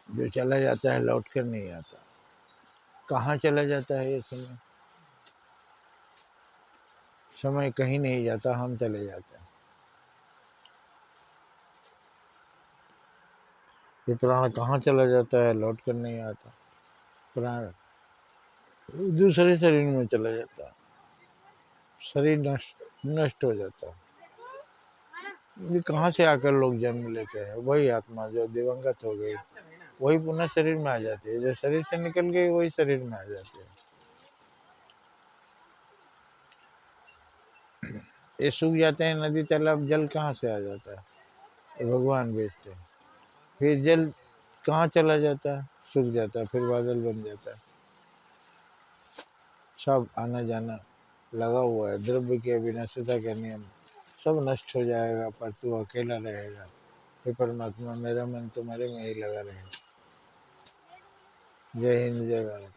जो चला जाता है लौट कर नहीं आता। कहाँ चला जाता है ये समय? समय कहीं नहीं जाता, हम चले जाते हैं। ये प्राण कहाँ चला जाता है, लौट कर नहीं आता। प्राण दूसरे शरीर में चला जाता है, शरीर नष्ट हो जाता है। ये कहाँ से आकर लोग जन्म लेते हैं? वही आत्मा जो दिवंगत हो गई वही पुनः शरीर में आ जाती है, जो शरीर से निकल गई वही शरीर में आ जाती है। ये सूख जाते हैं नदी तालाब, जल कहाँ से आ जाता है? ये भगवान भेजते हैं। फिर जल कहाँ चला जाता है? सूख जाता है, फिर बादल बन जाता है। सब आना जाना लगा हुआ है। द्रव्य की अविनाशिता का नियम, सब नष्ट हो जाएगा पर तू अकेला रहेगा। हे परमात्मा, मेरा मन तुम्हारे में ही लगा रहेगा। जय हिंद, जय भारत।